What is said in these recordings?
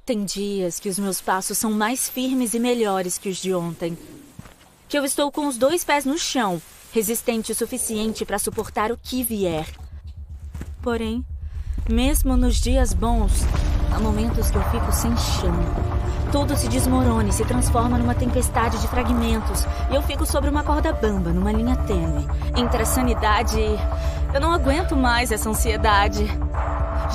Tem dias que os meus passos são mais firmes e melhores que os de ontem. Que eu estou com os 2 pés no chão, resistente o suficiente para suportar o que vier. Porém, mesmo nos dias bons, há momentos que eu fico sem chão. Tudo se desmorona e se transforma numa tempestade de fragmentos, e eu fico sobre uma corda bamba, numa linha tênue, entre a sanidade e... Eu não aguento mais essa ansiedade.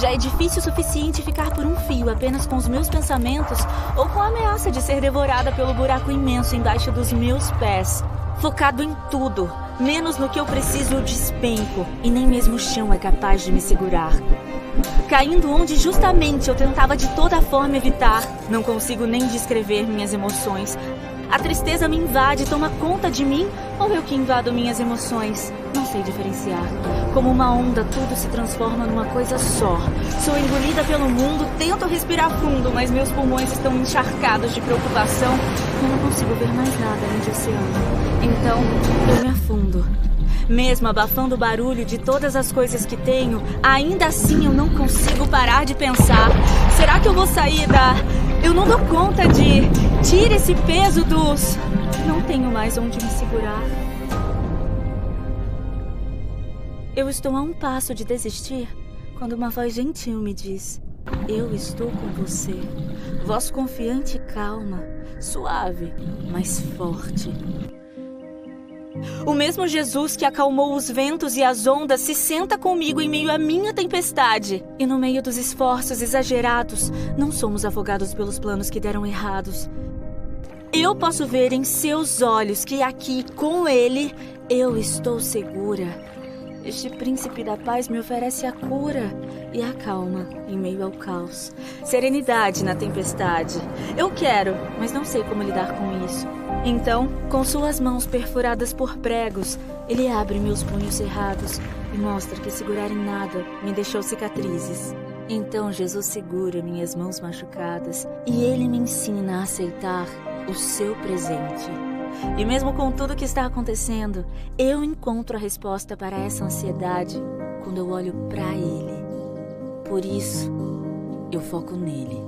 Já é difícil o suficiente ficar por um fio apenas com os meus pensamentos ou com a ameaça de ser devorada pelo buraco imenso embaixo dos meus pés. Focado em tudo, menos no que eu preciso, eu despenco, e nem mesmo o chão é capaz de me segurar. Caindo onde justamente eu tentava de toda forma evitar, não consigo nem descrever minhas emoções. A tristeza me invade e toma conta de mim, ou eu que invado minhas emoções? Não sei diferenciar. Como uma onda, tudo se transforma numa coisa só. Sou engolida pelo mundo, tento respirar fundo, mas meus pulmões estão encharcados de preocupação. Eu não consigo ver mais nada além de oceano. Então, eu me afundo. Mesmo abafando o barulho de todas as coisas que tenho, ainda assim eu não consigo parar de pensar. Será que eu vou sair da... Eu não dou conta de... Tira esse peso dos... Não tenho mais onde me segurar. Eu estou a um passo de desistir quando uma voz gentil me diz: eu estou com você. Voz confiante e calma, suave, mas forte. O mesmo Jesus que acalmou os ventos e as ondas se senta comigo em meio à minha tempestade. E no meio dos esforços exagerados, não somos afogados pelos planos que deram errados. Eu posso ver em seus olhos que aqui, com Ele, eu estou segura. Este príncipe da paz me oferece a cura e a calma em meio ao caos. Serenidade na tempestade. Eu quero, mas não sei como lidar com isso. Então, com suas mãos perfuradas por pregos, ele abre meus punhos cerrados e mostra que segurar em nada me deixou cicatrizes. Então Jesus segura minhas mãos machucadas e ele me ensina a aceitar o seu presente. E mesmo com tudo que está acontecendo, eu encontro a resposta para essa ansiedade quando eu olho para Ele. Por isso, eu foco nele.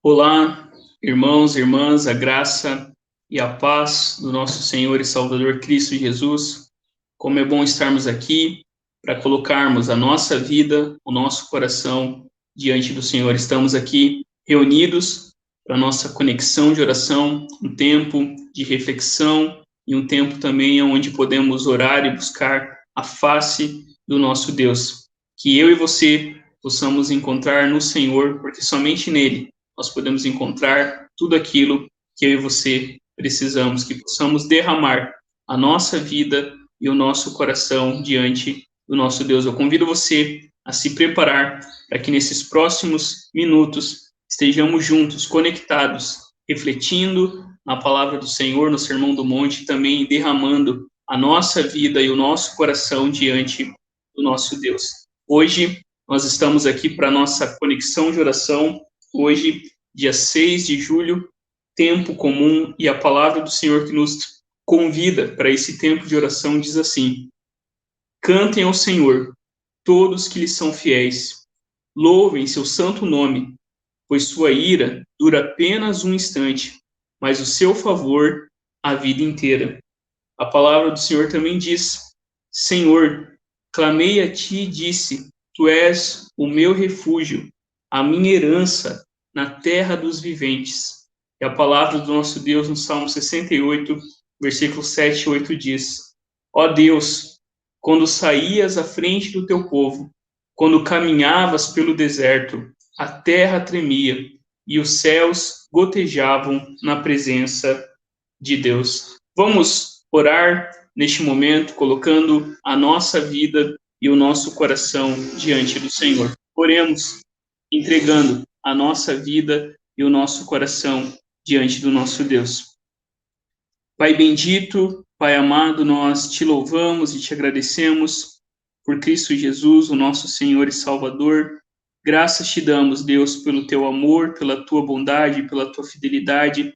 Olá, irmãos e irmãs, a graça e a paz do nosso Senhor e Salvador Cristo Jesus. Como é bom estarmos aqui para colocarmos a nossa vida, o nosso coração diante do Senhor. Estamos aqui reunidos para a nossa conexão de oração, um tempo de reflexão e um tempo também onde podemos orar e buscar a face do nosso Deus. Que eu e você possamos encontrar no Senhor, porque somente nele nós podemos encontrar tudo aquilo que eu e você precisamos, que possamos derramar a nossa vida e o nosso coração diante do nosso Deus. Eu convido você a se preparar para que nesses próximos minutos estejamos juntos, conectados, refletindo na palavra do Senhor, no Sermão do Monte, também derramando a nossa vida e o nosso coração diante do nosso Deus. Hoje nós estamos aqui para a nossa conexão de oração. Hoje, dia 6 de julho, tempo comum, e a palavra do Senhor que nos convida para esse tempo de oração diz assim: cantem ao Senhor, todos que lhe são fiéis, louvem seu santo nome, pois sua ira dura apenas um instante, mas o seu favor a vida inteira. A palavra do Senhor também diz: Senhor, clamei a ti e disse, tu és o meu refúgio, a minha herança na terra dos viventes. E a palavra do nosso Deus no Salmo 68, versículo 7 e 8 diz: ó Deus, quando saías à frente do teu povo, quando caminhavas pelo deserto, a terra tremia e os céus gotejavam na presença de Deus. Vamos orar neste momento, colocando a nossa vida e o nosso coração diante do Senhor. Oremos, entregando a nossa vida e o nosso coração diante do nosso Deus. Pai bendito, Pai amado, nós te louvamos e te agradecemos por Cristo Jesus, o nosso Senhor e Salvador. Graças te damos, Deus, pelo teu amor, pela tua bondade, pela tua fidelidade.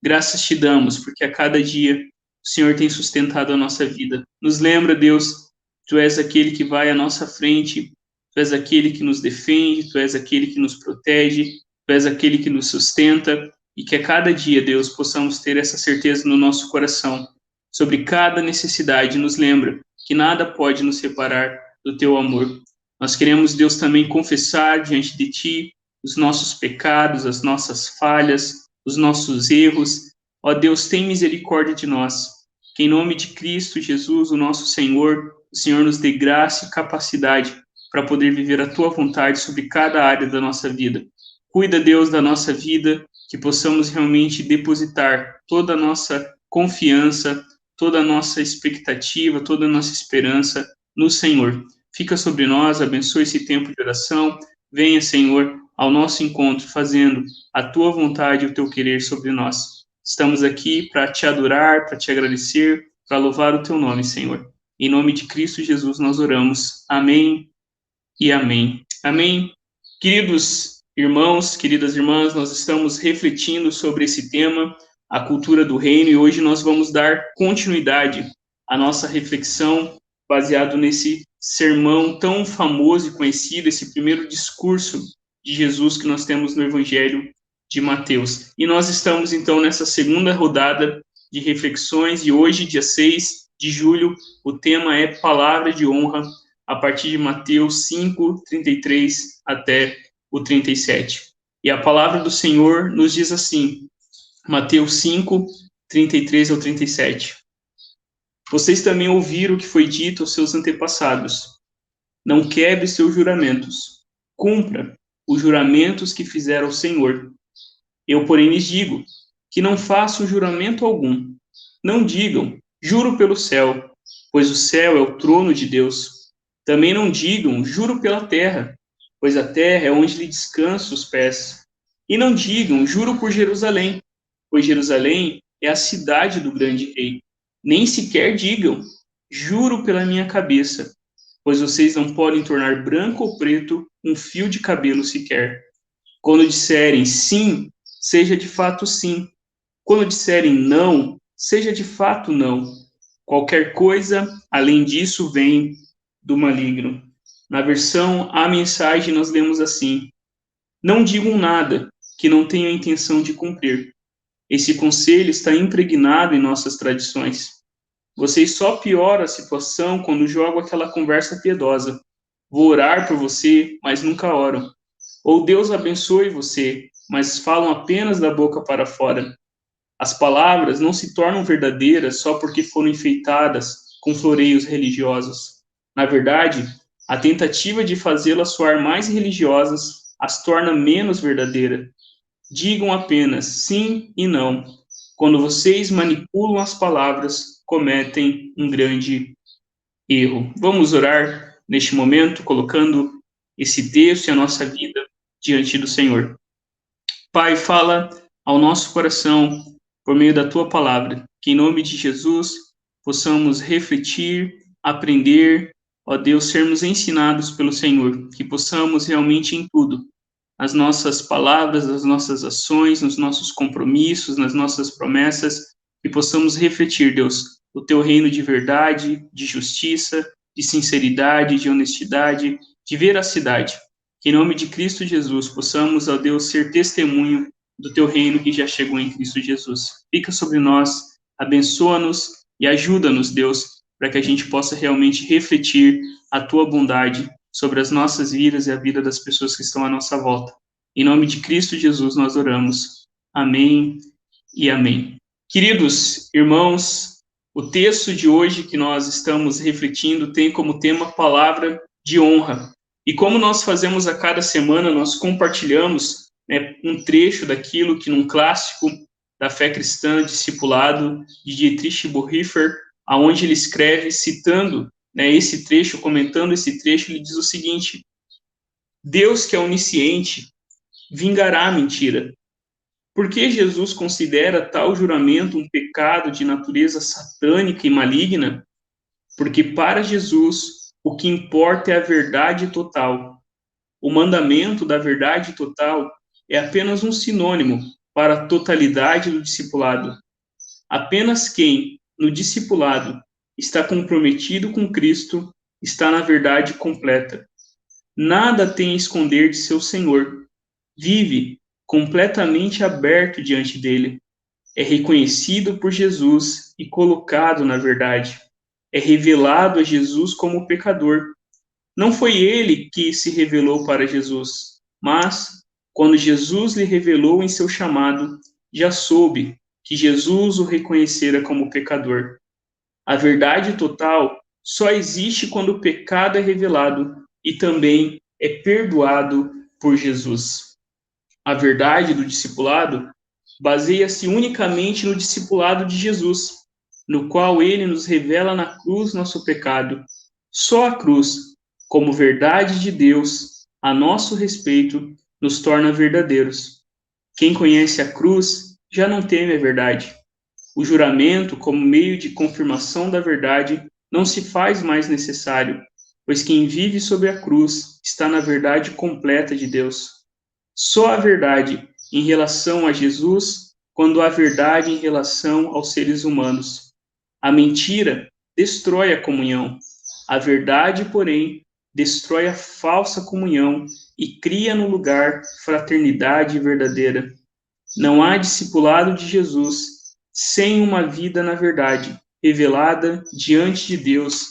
Graças te damos, porque a cada dia o Senhor tem sustentado a nossa vida. Nos lembra, Deus, tu és aquele que vai à nossa frente, tu és aquele que nos defende, tu és aquele que nos protege, tu és aquele que nos sustenta, e que a cada dia, Deus, possamos ter essa certeza no nosso coração sobre cada necessidade. Nos lembra que nada pode nos separar do teu amor. Nós queremos, Deus, também confessar diante de ti os nossos pecados, as nossas falhas, os nossos erros. Ó Deus, tem misericórdia de nós. Que em nome de Cristo Jesus, o nosso Senhor, o Senhor nos dê graça e capacidade para poder viver a tua vontade sobre cada área da nossa vida. Cuida, Deus, da nossa vida, que possamos realmente depositar toda a nossa confiança, toda a nossa expectativa, toda a nossa esperança no Senhor. Fica sobre nós, abençoe esse tempo de oração. Venha, Senhor, ao nosso encontro, fazendo a tua vontade e o teu querer sobre nós. Estamos aqui para te adorar, para te agradecer, para louvar o teu nome, Senhor. Em nome de Cristo Jesus nós oramos. Amém e amém. Amém. Queridos irmãos, queridas irmãs, nós estamos refletindo sobre esse tema, a cultura do reino, e hoje nós vamos dar continuidade à nossa reflexão baseado nesse sermão tão famoso e conhecido, esse primeiro discurso de Jesus que nós temos no Evangelho de Mateus. E nós estamos, então, nessa segunda rodada de reflexões, e hoje, dia 6 de julho, o tema é Palavra de Honra, a partir de Mateus 5, 33 até o 37. E a palavra do Senhor nos diz assim, Mateus 5, 33 ao 37. Vocês também ouviram o que foi dito aos seus antepassados. Não quebre seus juramentos. Cumpra os juramentos que fizeram ao Senhor. Eu, porém, lhes digo que não façam juramento algum. Não digam, juro pelo céu, pois o céu é o trono de Deus. Também não digam, juro pela terra, pois a terra é onde lhe descansam os pés. E não digam, juro por Jerusalém, pois Jerusalém é a cidade do grande rei. Nem sequer digam, juro pela minha cabeça, pois vocês não podem tornar branco ou preto um fio de cabelo sequer. Quando disserem sim, seja de fato sim. Quando disserem não, seja de fato não. Qualquer coisa além disso vem do maligno. Na versão A Mensagem nós lemos assim: não digam nada que não tenham a intenção de cumprir. Esse conselho está impregnado em nossas tradições. Vocês só pioram a situação quando jogam aquela conversa piedosa. Vou orar por você, mas nunca oram. Ou Deus abençoe você, mas falam apenas da boca para fora. As palavras não se tornam verdadeiras só porque foram enfeitadas com floreios religiosos. Na verdade, a tentativa de fazê-las soar mais religiosas as torna menos verdadeiras. Digam apenas sim e não. Quando vocês manipulam as palavras, cometem um grande erro. Vamos orar neste momento, colocando esse texto e a nossa vida diante do Senhor. Pai, fala ao nosso coração por meio da tua palavra, que em nome de Jesus possamos refletir, aprender, ó Deus, sermos ensinados pelo Senhor, que possamos realmente em tudo, nas nossas palavras, nas nossas ações, nos nossos compromissos, nas nossas promessas, que possamos refletir, Deus, o teu reino de verdade, de justiça, de sinceridade, de honestidade, de veracidade. Que em nome de Cristo Jesus possamos, ó Deus, ser testemunho do teu reino que já chegou em Cristo Jesus. Fica sobre nós, abençoa-nos e ajuda-nos, Deus, para que a gente possa realmente refletir a tua bondade sobre as nossas vidas e a vida das pessoas que estão à nossa volta. Em nome de Cristo Jesus nós oramos. Amém e amém. Queridos irmãos, o texto de hoje que nós estamos refletindo tem como tema palavra de honra. E como nós fazemos a cada semana, nós compartilhamos um trecho daquilo que num clássico da fé cristã, discipulado, de Dietrich Bonhoeffer, aonde ele escreve, citando esse trecho, comentando esse trecho, ele diz o seguinte: Deus, que é onisciente, vingará a mentira. Por que Jesus considera tal juramento um pecado de natureza satânica e maligna? Porque para Jesus o que importa é a verdade total. O mandamento da verdade total é apenas um sinônimo para a totalidade do discipulado. Apenas quem, no discipulado, está comprometido com Cristo, está na verdade completa. Nada tem a esconder de seu Senhor. Vive completamente aberto diante dele. É reconhecido por Jesus e colocado na verdade. É revelado a Jesus como pecador. Não foi ele que se revelou para Jesus, mas, quando Jesus lhe revelou em seu chamado, já soube que Jesus o reconhecera como pecador. A verdade total só existe quando o pecado é revelado e também é perdoado por Jesus. A verdade do discipulado baseia-se unicamente no discipulado de Jesus, no qual ele nos revela na cruz nosso pecado. Só a cruz, como verdade de Deus a nosso respeito, nos torna verdadeiros. Quem conhece a cruz já não teme a verdade. O juramento, como meio de confirmação da verdade, não se faz mais necessário, pois quem vive sob a cruz está na verdade completa de Deus. Só a verdade em relação a Jesus, quando há verdade em relação aos seres humanos. A mentira destrói a comunhão. A verdade, porém, destrói a falsa comunhão e cria no lugar fraternidade verdadeira. Não há discipulado de Jesus sem uma vida na verdade, revelada diante de Deus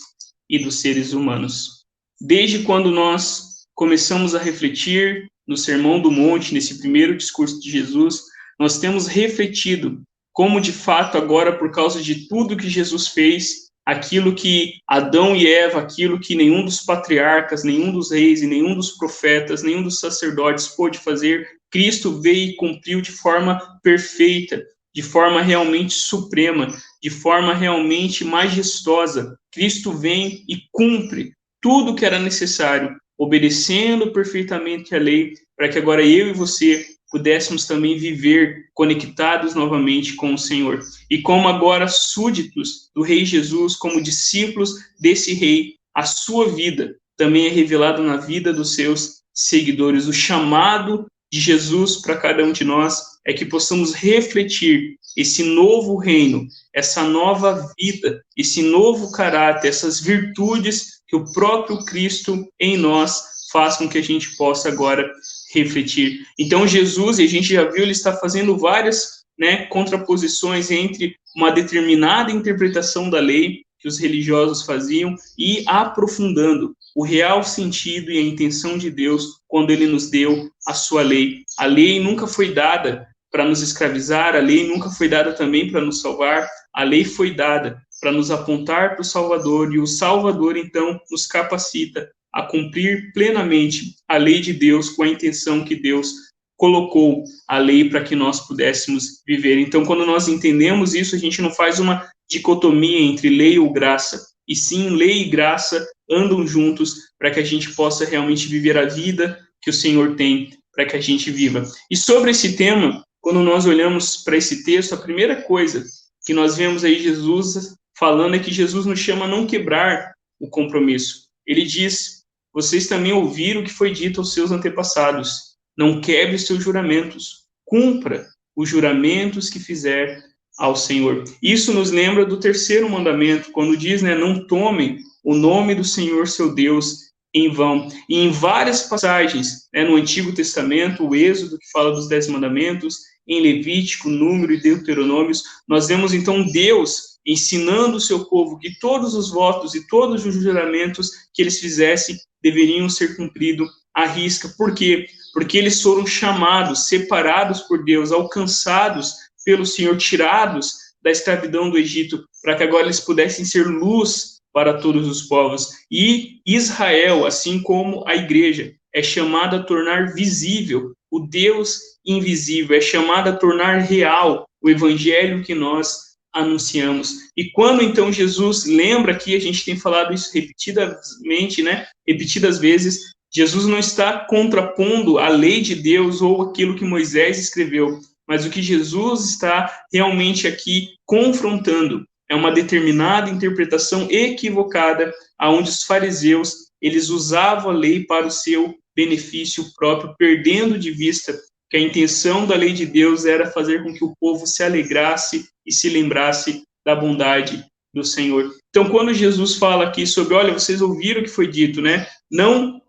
e dos seres humanos. Desde quando nós começamos a refletir no Sermão do Monte, nesse primeiro discurso de Jesus, nós temos refletido como, de fato, agora, por causa de tudo que Jesus fez, aquilo que Adão e Eva, aquilo que nenhum dos patriarcas, nenhum dos reis e nenhum dos profetas, nenhum dos sacerdotes pôde fazer, Cristo veio e cumpriu de forma perfeita, de forma realmente suprema, de forma realmente majestosa. Cristo vem e cumpre tudo que era necessário, obedecendo perfeitamente a lei, para que agora eu e você pudéssemos também viver conectados novamente com o Senhor. E como agora súditos do Rei Jesus, como discípulos desse Rei, a sua vida também é revelada na vida dos seus seguidores. O chamado de Jesus para cada um de nós é que possamos refletir esse novo reino, essa nova vida, esse novo caráter, essas virtudes que o próprio Cristo em nós faz com que a gente possa agora refletir. Então, Jesus, e a gente já viu, ele está fazendo várias contraposições entre uma determinada interpretação da lei que os religiosos faziam e aprofundando o real sentido e a intenção de Deus quando ele nos deu a sua lei. A lei nunca foi dada para nos escravizar, a lei nunca foi dada também para nos salvar, a lei foi dada para nos apontar para o Salvador, e o Salvador, então, nos capacita a cumprir plenamente a lei de Deus com a intenção que Deus colocou a lei para que nós pudéssemos viver. Então, quando nós entendemos isso, a gente não faz uma dicotomia entre lei ou graça, e sim, lei e graça andam juntos para que a gente possa realmente viver a vida que o Senhor tem para que a gente viva. E sobre esse tema, quando nós olhamos para esse texto, a primeira coisa que nós vemos aí Jesus falando é que Jesus nos chama a não quebrar o compromisso. Ele diz: vocês também ouviram o que foi dito aos seus antepassados. Não quebre os seus juramentos. Cumpra os juramentos que fizer ao Senhor. Isso nos lembra do terceiro mandamento, quando diz, não tomem o nome do Senhor seu Deus em vão. E em várias passagens, no Antigo Testamento, o Êxodo, que fala dos 10 mandamentos, em Levítico, Número e Deuteronômios, nós vemos então Deus ensinando o seu povo que todos os votos e todos os juramentos que eles fizessem deveriam ser cumpridos à risca. Por quê? Porque eles foram chamados, separados por Deus, alcançados pelo Senhor, tirados da escravidão do Egito, para que agora eles pudessem ser luz para todos os povos. E Israel, assim como a igreja, é chamada a tornar visível o Deus invisível, é chamada a tornar real o evangelho que nós anunciamos. E quando então Jesus lembra, aqui a gente tem falado isso repetidamente, repetidas vezes, Jesus não está contrapondo a lei de Deus ou aquilo que Moisés escreveu, mas o que Jesus está realmente aqui confrontando é uma determinada interpretação equivocada, aonde os fariseus, eles usavam a lei para o seu benefício próprio, perdendo de vista que a intenção da lei de Deus era fazer com que o povo se alegrasse e se lembrasse da bondade do Senhor. Então, quando Jesus fala aqui sobre, olha, vocês ouviram o que foi dito, né? Não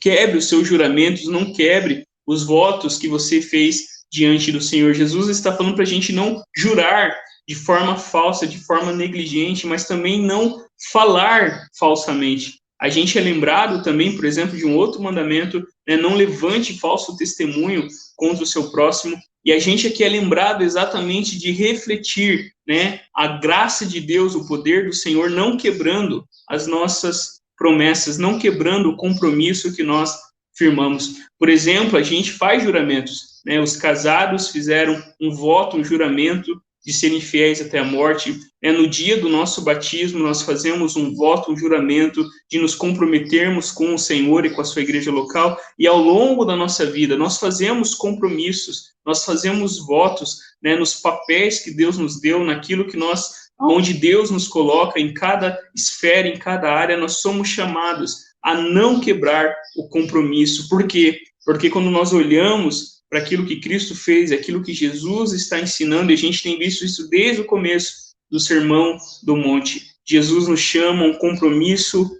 quebre os seus juramentos, não quebre os votos que você fez diante do Senhor. Jesus está falando para a gente não jurar de forma falsa, de forma negligente, mas também não falar falsamente. A gente é lembrado também, por exemplo, de um outro mandamento, né, não levante falso testemunho contra o seu próximo, e a gente aqui é lembrado exatamente de refletir, né, a graça de Deus, o poder do Senhor, não quebrando as nossas promessas, não quebrando o compromisso que nós firmamos. Por exemplo, a gente faz juramentos, né, os casados fizeram um voto, um juramento de serem fiéis até a morte. No dia do nosso batismo, nós fazemos um voto, um juramento de nos comprometermos com o Senhor e com a sua igreja local, e ao longo da nossa vida, nós fazemos compromissos, nós fazemos votos, né, nos papéis que Deus nos deu, naquilo que onde Deus nos coloca, em cada esfera, em cada área, nós somos chamados a não quebrar o compromisso. Por quê? Porque quando nós olhamos para aquilo que Cristo fez, aquilo que Jesus está ensinando, e a gente tem visto isso desde o começo do Sermão do Monte. Jesus nos chama a um compromisso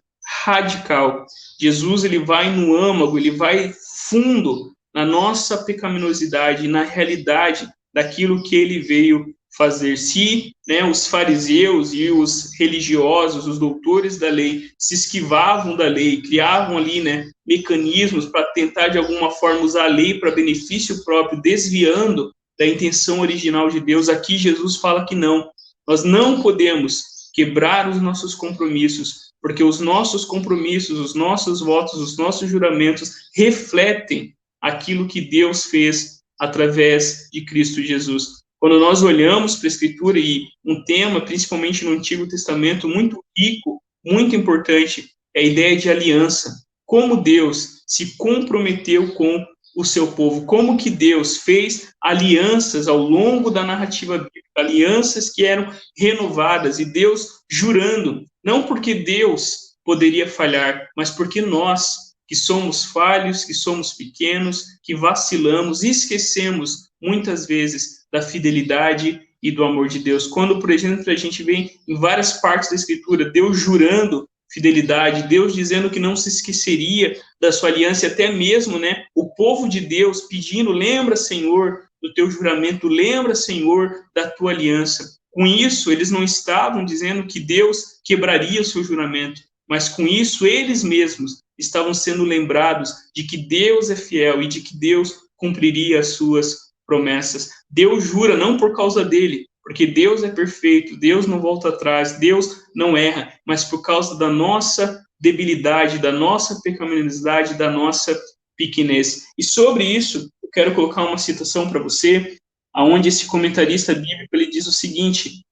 radical. Jesus, ele vai no âmago, ele vai fundo na nossa pecaminosidade, na realidade daquilo que ele veio fazer. Se, né, os fariseus e os religiosos, os doutores da lei, se esquivavam da lei, criavam ali, né, mecanismos para tentar de alguma forma usar a lei para benefício próprio, desviando da intenção original de Deus, aqui Jesus fala que não. Nós não podemos quebrar os nossos compromissos, porque os nossos compromissos, os nossos votos, os nossos juramentos refletem aquilo que Deus fez através de Cristo Jesus. Quando nós olhamos para a Escritura, e um tema, principalmente no Antigo Testamento, muito rico, muito importante, é a ideia de aliança. Como Deus se comprometeu com o seu povo, como que Deus fez alianças ao longo da narrativa bíblica, alianças que eram renovadas, e Deus jurando, não porque Deus poderia falhar, mas porque nós, que somos falhos, que somos pequenos, que vacilamos, esquecemos muitas vezes da fidelidade e do amor de Deus. Quando, por exemplo, a gente vê em várias partes da Escritura, Deus jurando fidelidade, Deus dizendo que não se esqueceria da sua aliança, e até mesmo, né, o povo de Deus pedindo, lembra, Senhor, do teu juramento, lembra, Senhor, da tua aliança. Com isso, eles não estavam dizendo que Deus quebraria o seu juramento, mas com isso, eles mesmos estavam sendo lembrados de que Deus é fiel e de que Deus cumpriria as suas promessas. Deus jura não por causa dele, porque Deus é perfeito, Deus não volta atrás, Deus não erra, mas por causa da nossa debilidade, da nossa pecaminosidade, da nossa pequenez. E sobre isso, eu quero colocar uma citação para você, aonde esse comentarista bíblico ele diz o seguinte: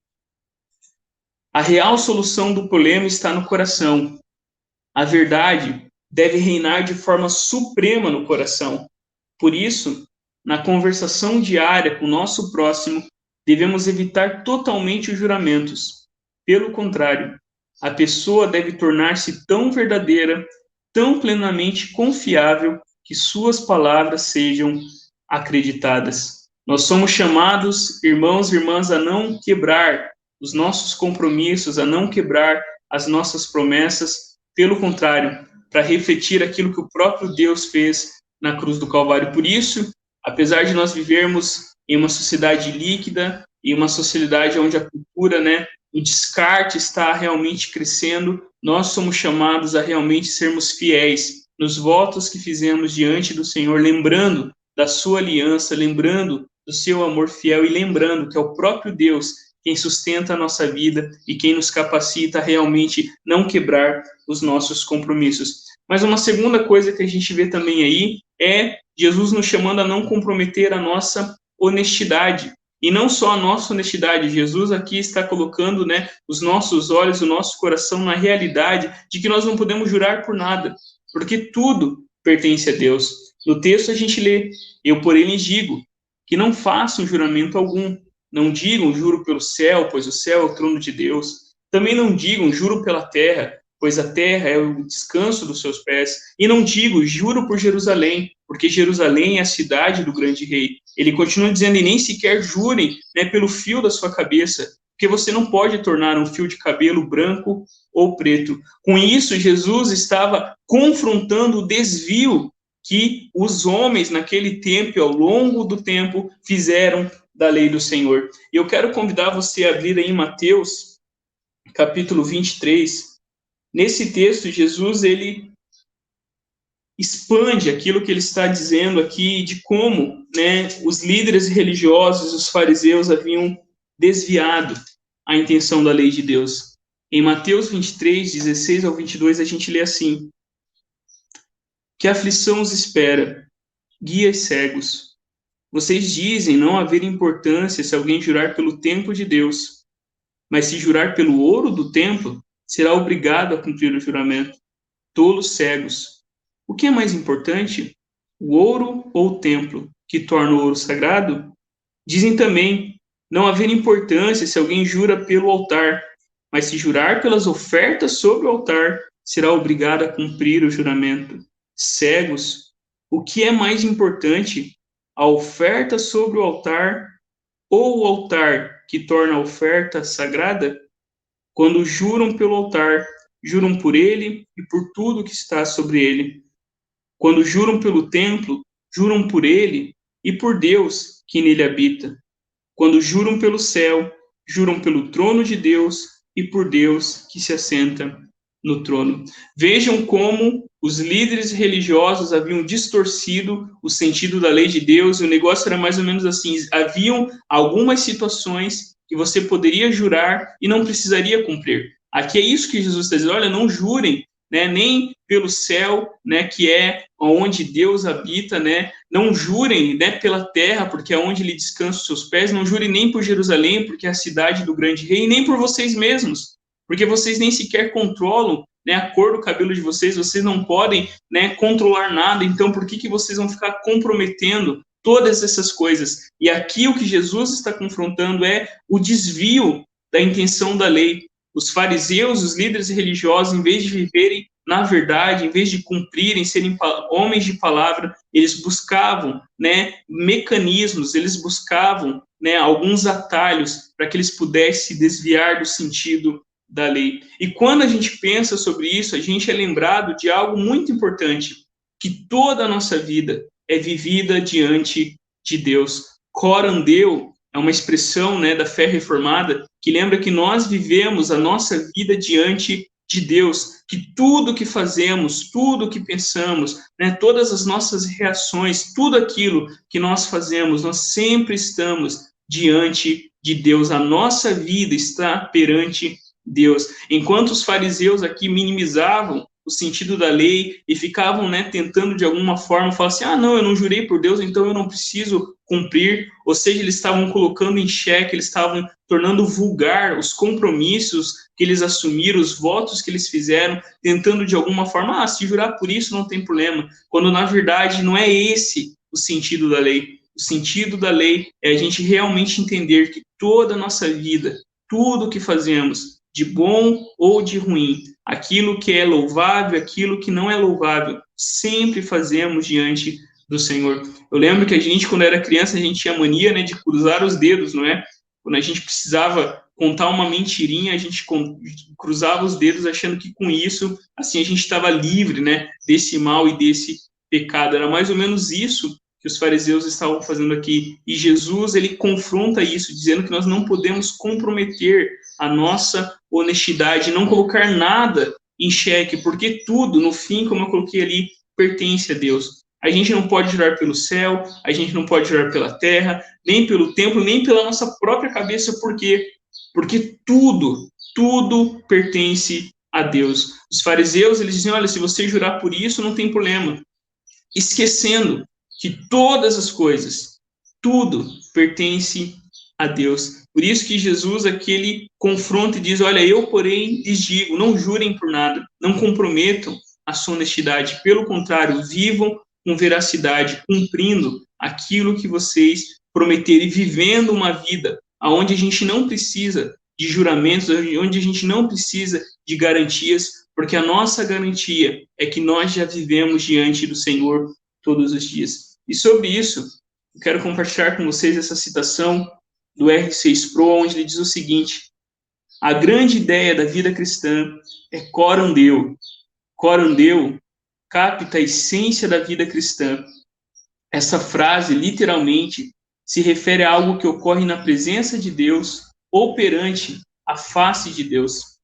a real solução do problema está no coração. A verdade deve reinar de forma suprema no coração. Por isso, na conversação diária com o nosso próximo, devemos evitar totalmente os juramentos. Pelo contrário, a pessoa deve tornar-se tão verdadeira, tão plenamente confiável, que suas palavras sejam acreditadas. Nós somos chamados, irmãos e irmãs, a não quebrar os nossos compromissos, a não quebrar as nossas promessas, pelo contrário, para refletir aquilo que o próprio Deus fez na cruz do Calvário. Por isso, apesar de nós vivermos em uma sociedade líquida, em uma sociedade onde a cultura, né, o descarte está realmente crescendo, nós somos chamados a realmente sermos fiéis nos votos que fizemos diante do Senhor, lembrando da sua aliança, lembrando do seu amor fiel e lembrando que é o próprio Deus quem sustenta a nossa vida e quem nos capacita a realmente não quebrar os nossos compromissos. Mas uma segunda coisa que a gente vê também aí é Jesus nos chamando a não comprometer a nossa honestidade. E não só a nossa honestidade, Jesus aqui está colocando, né, os nossos olhos, o nosso coração na realidade de que nós não podemos jurar por nada, porque tudo pertence a Deus. No texto a gente lê: eu, porém, lhes digo que não façam juramento algum. Não digam, juro pelo céu, pois o céu é o trono de Deus. Também não digam, juro pela terra, pois a terra é o descanso dos seus pés. E não digo, juro por Jerusalém, porque Jerusalém é a cidade do grande rei. Ele continua dizendo, e nem sequer jurem, né, pelo fio da sua cabeça, porque você não pode tornar um fio de cabelo branco ou preto. Com isso, Jesus estava confrontando o desvio que os homens naquele tempo, ao longo do tempo, fizeram da lei do Senhor. E eu quero convidar você a abrir aí em Mateus, capítulo 23. Nesse texto, Jesus, ele expande aquilo que ele está dizendo aqui de como, né, os líderes religiosos, os fariseus, haviam desviado a intenção da lei de Deus. Em Mateus 23, 16 ao 22, a gente lê assim: que aflição os espera, guias cegos. Vocês dizem não haver importância se alguém jurar pelo templo de Deus, mas se jurar pelo ouro do templo, será obrigado a cumprir o juramento. Tolos cegos. O que é mais importante, o ouro ou o templo, que torna o ouro sagrado? Dizem também não haver importância se alguém jura pelo altar, mas se jurar pelas ofertas sobre o altar, será obrigado a cumprir o juramento. Cegos. O que é mais importante, a oferta sobre o altar ou o altar que torna a oferta sagrada? Quando juram pelo altar, juram por ele e por tudo que está sobre ele. Quando juram pelo templo, juram por ele e por Deus que nele habita. Quando juram pelo céu, juram pelo trono de Deus e por Deus que se assenta no trono. Vejam como os líderes religiosos haviam distorcido o sentido da lei de Deus, e o negócio era mais ou menos assim: haviam algumas situações que você poderia jurar e não precisaria cumprir. Aqui é isso que Jesus está dizendo: olha, não jurem, né, nem pelo céu, né, que é onde Deus habita, né, não jurem, né, pela terra, porque é onde ele descansa os seus pés, não jurem nem por Jerusalém, porque é a cidade do grande rei, nem por vocês mesmos, porque vocês nem sequer controlam, né, a cor do cabelo de vocês, vocês não podem, né, controlar nada, então por que vocês vão ficar comprometendo todas essas coisas? E aqui o que Jesus está confrontando é o desvio da intenção da lei. Os fariseus, os líderes religiosos, em vez de viverem na verdade, em vez de cumprirem, serem homens de palavra, eles buscavam, né, mecanismos, eles buscavam, né, alguns atalhos para que eles pudessem se desviar do sentido da lei. E quando a gente pensa sobre isso, a gente é lembrado de algo muito importante, que toda a nossa vida é vivida diante de Deus. Coram Deo é uma expressão, né, da fé reformada que lembra que nós vivemos a nossa vida diante de Deus, que tudo que fazemos, tudo que pensamos, né, todas as nossas reações, tudo aquilo que nós fazemos, nós sempre estamos diante de Deus. A nossa vida está perante Deus. Enquanto os fariseus aqui minimizavam o sentido da lei e ficavam, né, tentando de alguma forma falar assim: ah, não, eu não jurei por Deus, então eu não preciso cumprir. Ou seja, eles estavam colocando em xeque, eles estavam tornando vulgar os compromissos que eles assumiram, os votos que eles fizeram, tentando de alguma forma, se jurar por isso não tem problema, quando na verdade não é esse o sentido da lei. O sentido da lei é a gente realmente entender que toda a nossa vida, tudo que fazemos, de bom ou de ruim, aquilo que é louvável, aquilo que não é louvável, sempre fazemos diante do Senhor. Eu lembro que a gente, quando era criança, a gente tinha mania, né, de cruzar os dedos, não é? Quando a gente precisava contar uma mentirinha, a gente cruzava os dedos achando que com isso, assim, a gente estava livre, né, desse mal e desse pecado. Era mais ou menos isso que os fariseus estavam fazendo aqui. E Jesus, ele confronta isso, dizendo que nós não podemos comprometer a nossa honestidade, não colocar nada em xeque, porque tudo, no fim, como eu coloquei ali, pertence a Deus. A gente não pode jurar pelo céu, a gente não pode jurar pela terra, nem pelo templo, nem pela nossa própria cabeça. Por quê? Porque tudo pertence a Deus. Os fariseus, eles dizem: olha, se você jurar por isso, não tem problema. Esquecendo que todas as coisas, tudo pertence a Deus. Por isso que Jesus aqui ele confronta e diz: olha, eu porém lhes digo, não jurem por nada, não comprometam a sua honestidade, pelo contrário, vivam com veracidade, cumprindo aquilo que vocês prometer e vivendo uma vida onde a gente não precisa de juramentos, onde a gente não precisa de garantias, porque a nossa garantia é que nós já vivemos diante do Senhor todos os dias. E sobre isso, eu quero compartilhar com vocês essa citação do R6 Pro, onde ele diz o seguinte: a grande ideia da vida cristã é coram Deo. Coram Deo capta a essência da vida cristã. Essa frase, literalmente, se refere a algo que ocorre na presença de Deus ou perante a face de Deus.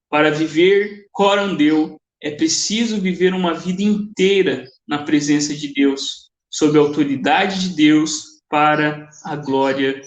Para viver coram Deo, é preciso viver uma vida inteira na presença de Deus, sob a autoridade de Deus, para a glória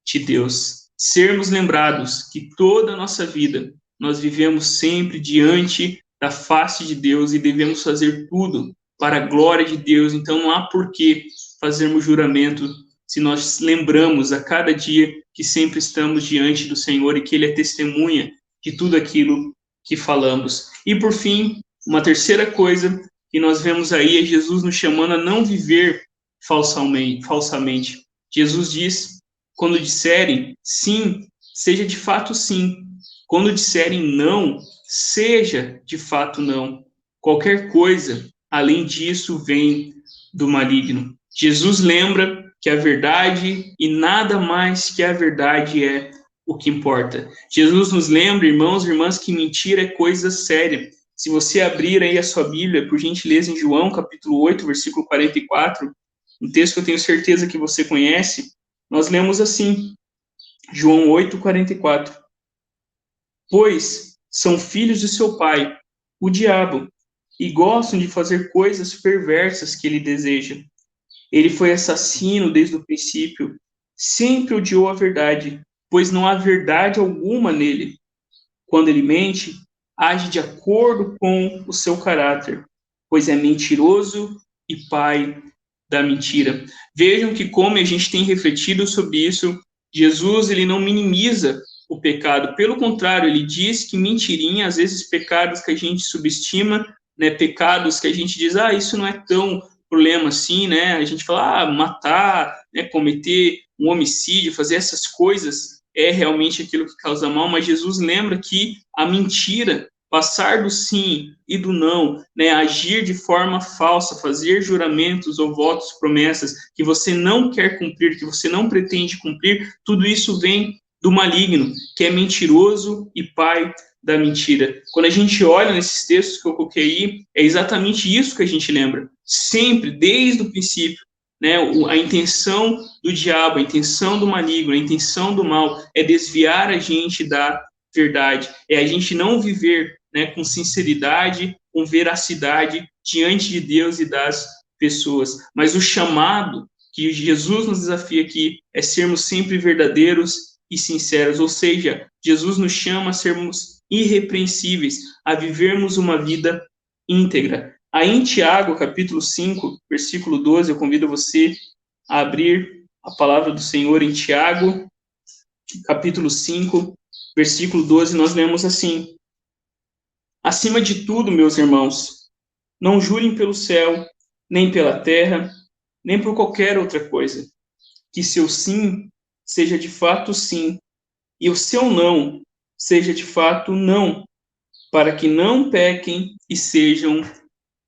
de Deus. Sermos lembrados que toda a nossa vida nós vivemos sempre diante da face de Deus e devemos fazer tudo para a glória de Deus. Então não há por que fazermos juramento se nós lembramos a cada dia que sempre estamos diante do Senhor e que Ele é testemunha de tudo aquilo que falamos. E por fim, uma terceira coisa que nós vemos aí é Jesus nos chamando a não viver falsamente. Jesus diz: quando disserem sim, seja de fato sim. Quando disserem não, seja de fato não. Qualquer coisa além disso vem do maligno. Jesus lembra que a verdade e nada mais que a verdade é o que importa. Jesus nos lembra, irmãos e irmãs, que mentira é coisa séria. Se você abrir aí a sua Bíblia, por gentileza, em João, capítulo 8, versículo 44, um texto que eu tenho certeza que você conhece, nós lemos assim, João 8, 44. Pois são filhos de seu pai, o diabo, e gostam de fazer coisas perversas que ele deseja. Ele foi assassino desde o princípio, sempre odiou a verdade, pois não há verdade alguma nele. Quando ele mente, age de acordo com o seu caráter, pois é mentiroso e pai da mentira. Vejam que como a gente tem refletido sobre isso, Jesus ele não minimiza o pecado, pelo contrário, ele diz que mentirinha, às vezes pecados que a gente subestima, né, pecados que a gente diz, isso não é tão problema assim, né, a gente fala, matar, né, cometer um homicídio, fazer essas coisas é realmente aquilo que causa mal, mas Jesus lembra que a mentira, passar do sim e do não, né, agir de forma falsa, fazer juramentos ou votos, promessas que você não quer cumprir, que você não pretende cumprir, tudo isso vem do maligno, que é mentiroso e pai da mentira. Quando a gente olha nesses textos que eu coloquei aí, é exatamente isso que a gente lembra. Sempre, desde o princípio, né, a intenção do diabo, a intenção do maligno, a intenção do mal é desviar a gente da verdade, é a gente não viver, né, com sinceridade, com veracidade diante de Deus e das pessoas. Mas o chamado que Jesus nos desafia aqui é sermos sempre verdadeiros e sinceros, ou seja, Jesus nos chama a sermos irrepreensíveis, a vivermos uma vida íntegra. Aí em Tiago, capítulo 5, versículo 12, eu convido você a abrir a palavra do Senhor em Tiago, capítulo 5, versículo 12, nós lemos assim: acima de tudo, meus irmãos, não jurem pelo céu, nem pela terra, nem por qualquer outra coisa, que seu sim seja de fato sim, e o seu não seja de fato não, para que não pequem e sejam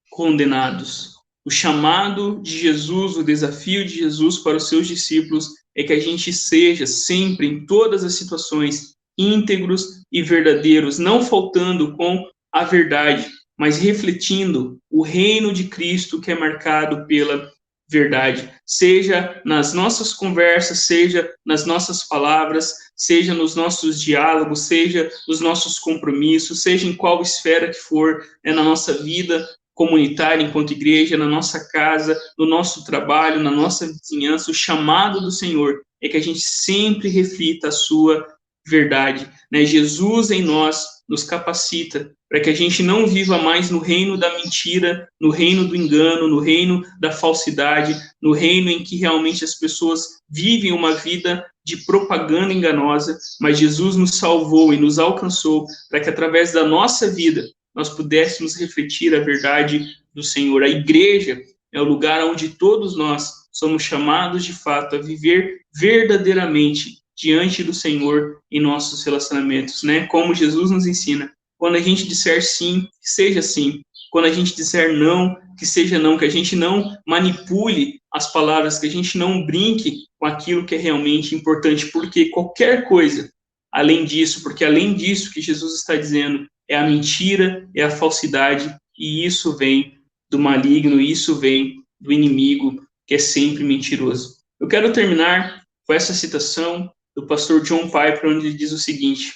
condenados. O chamado de Jesus, o desafio de Jesus para os seus discípulos é que a gente seja sempre, em todas as situações, íntegros e verdadeiros, não faltando com a verdade, mas refletindo o reino de Cristo que é marcado pela verdade, seja nas nossas conversas, seja nas nossas palavras, seja nos nossos diálogos, seja nos nossos compromissos, seja em qual esfera que for, na nossa vida comunitária enquanto igreja, na nossa casa, no nosso trabalho, na nossa vizinhança. O chamado do Senhor é que a gente sempre reflita a sua verdade, né? Jesus em nós nos capacita para que a gente não viva mais no reino da mentira, no reino do engano, no reino da falsidade, no reino em que realmente as pessoas vivem uma vida de propaganda enganosa, mas Jesus nos salvou e nos alcançou para que através da nossa vida nós pudéssemos refletir a verdade do Senhor. A igreja é o lugar onde todos nós somos chamados de fato a viver verdadeiramente diante do Senhor em nossos relacionamentos, né? Como Jesus nos ensina. Quando a gente disser sim, que seja sim. Quando a gente disser não, que seja não, que a gente não manipule as palavras, que a gente não brinque com aquilo que é realmente importante, porque qualquer coisa além disso, porque além disso que Jesus está dizendo é a mentira, é a falsidade, e isso vem do maligno, isso vem do inimigo, que é sempre mentiroso. Eu quero terminar com essa citação do pastor John Piper, onde ele diz o seguinte: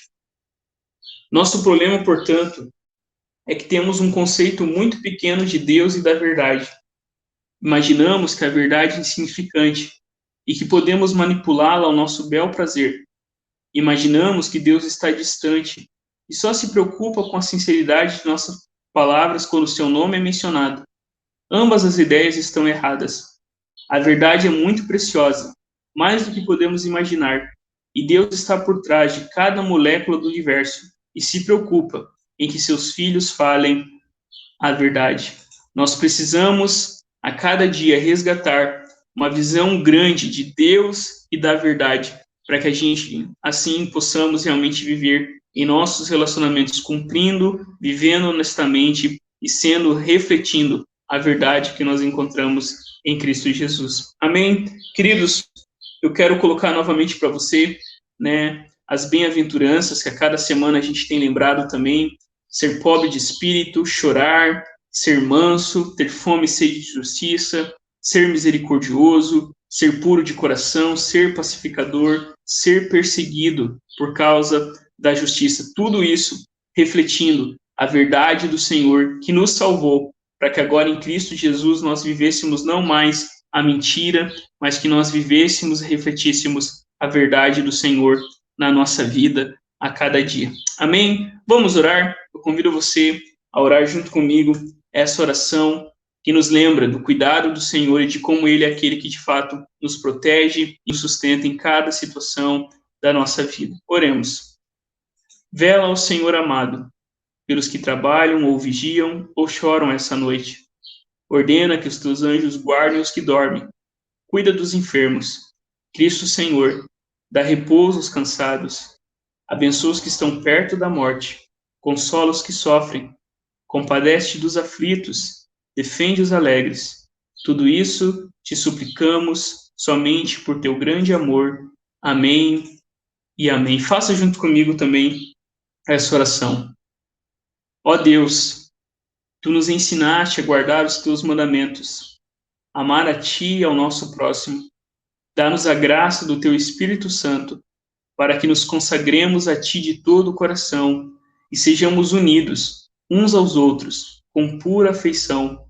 nosso problema, portanto, é que temos um conceito muito pequeno de Deus e da verdade. Imaginamos que a verdade é insignificante e que podemos manipulá-la ao nosso bel prazer. Imaginamos que Deus está distante e só se preocupa com a sinceridade de nossas palavras quando seu nome é mencionado. Ambas as ideias estão erradas. A verdade é muito preciosa, mais do que podemos imaginar, e Deus está por trás de cada molécula do universo e se preocupa em que seus filhos falem a verdade. Nós precisamos, a cada dia, resgatar uma visão grande de Deus e da verdade, para que a gente, assim, possamos realmente viver em nossos relacionamentos, cumprindo, vivendo honestamente e refletindo a verdade que nós encontramos em Cristo Jesus. Amém? Queridos, eu quero colocar novamente para você, né, as bem-aventuranças que a cada semana a gente tem lembrado também: ser pobre de espírito, chorar, ser manso, ter fome e sede de justiça, ser misericordioso, ser puro de coração, ser pacificador, ser perseguido por causa da justiça. Tudo isso refletindo a verdade do Senhor que nos salvou, para que agora em Cristo Jesus nós vivêssemos não mais a mentira, mas que nós vivêssemos e refletíssemos a verdade do Senhor na nossa vida a cada dia. Amém? Vamos orar? Eu convido você a orar junto comigo essa oração que nos lembra do cuidado do Senhor e de como Ele é aquele que de fato nos protege e nos sustenta em cada situação da nossa vida. Oremos. Vela ao Senhor amado pelos que trabalham ou vigiam ou choram essa noite. Ordena que os teus anjos guardem os que dormem. Cuida dos enfermos. Cristo Senhor, dá repouso aos cansados. Abençoa os que estão perto da morte. Consola os que sofrem. Compadece dos aflitos. Defende os alegres. Tudo isso te suplicamos somente por teu grande amor. Amém e amém. Faça junto comigo também essa oração. Ó Deus, tu nos ensinaste a guardar os teus mandamentos, amar a ti e ao nosso próximo. Dá-nos a graça do teu Espírito Santo, para que nos consagremos a ti de todo o coração e sejamos unidos uns aos outros com pura afeição.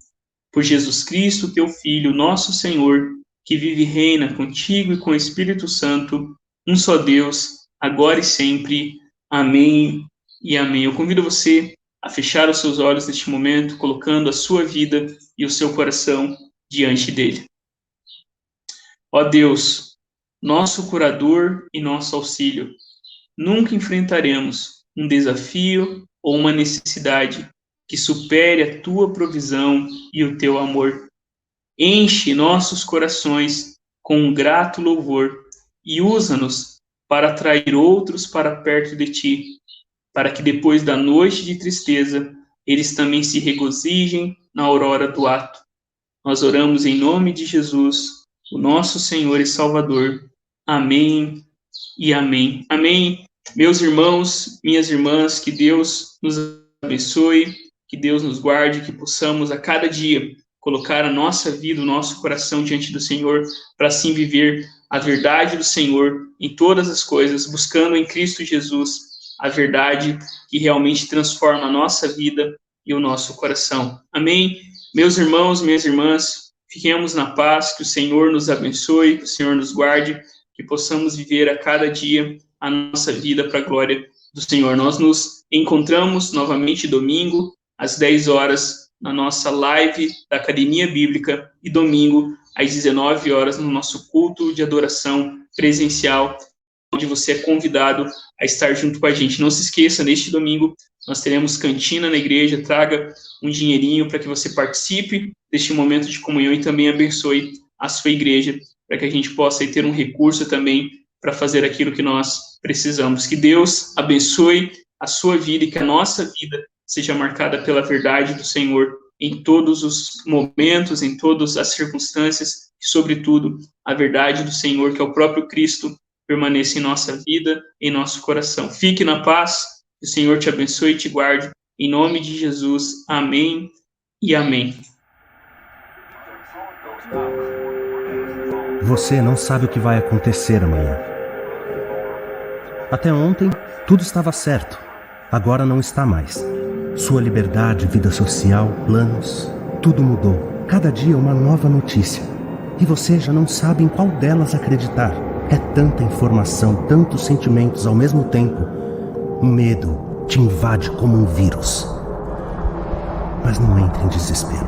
Por Jesus Cristo, teu Filho, nosso Senhor, que vive e reina contigo e com o Espírito Santo, um só Deus, agora e sempre. Amém e amém. Eu convido você a fechar os seus olhos neste momento, colocando a sua vida e o seu coração diante dele. Ó Deus, nosso curador e nosso auxílio, nunca enfrentaremos um desafio ou uma necessidade que supere a tua provisão e o teu amor. Enche nossos corações com um grato louvor e usa-nos para atrair outros para perto de ti, para que depois da noite de tristeza, eles também se regozijem na aurora do ato. Nós oramos em nome de Jesus, o nosso Senhor e Salvador. Amém e amém. Amém. Meus irmãos, minhas irmãs, que Deus nos abençoe, que Deus nos guarde, que possamos a cada dia colocar a nossa vida, o nosso coração diante do Senhor, para assim viver a verdade do Senhor em todas as coisas, buscando em Cristo Jesus a verdade que realmente transforma a nossa vida e o nosso coração. Amém? Meus irmãos, minhas irmãs, fiquemos na paz, que o Senhor nos abençoe, que o Senhor nos guarde, que possamos viver a cada dia a nossa vida para a glória do Senhor. Nós nos encontramos novamente domingo, às 10 horas, na nossa live da Academia Bíblica, e domingo, às 19 horas, no nosso culto de adoração presencial, onde você é convidado a estar junto com a gente. Não se esqueça, neste domingo, nós teremos cantina na igreja. Traga um dinheirinho para que você participe deste momento de comunhão e também abençoe a sua igreja, para que a gente possa ter um recurso também para fazer aquilo que nós precisamos. Que Deus abençoe a sua vida e que a nossa vida seja marcada pela verdade do Senhor em todos os momentos, em todas as circunstâncias, e, sobretudo, a verdade do Senhor, que é o próprio Cristo, permaneça em nossa vida, em nosso coração. Fique na paz, que o Senhor te abençoe e te guarde, em nome de Jesus. Amém e amém. Você não sabe o que vai acontecer amanhã. Até ontem, tudo estava certo. Agora não está mais. Sua liberdade, vida social, planos, tudo mudou. Cada dia uma nova notícia. E você já não sabe em qual delas acreditar. É tanta informação, tantos sentimentos ao mesmo tempo. O medo te invade como um vírus. Mas não entre em desespero.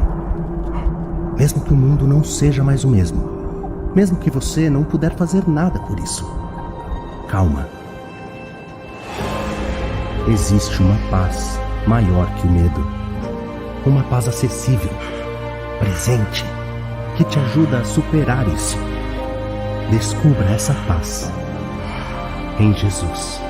Mesmo que o mundo não seja mais o mesmo. Mesmo que você não puder fazer nada por isso. Calma. Existe uma paz maior que o medo. Uma paz acessível, presente, que te ajuda a superar isso. Descubra essa paz em Jesus.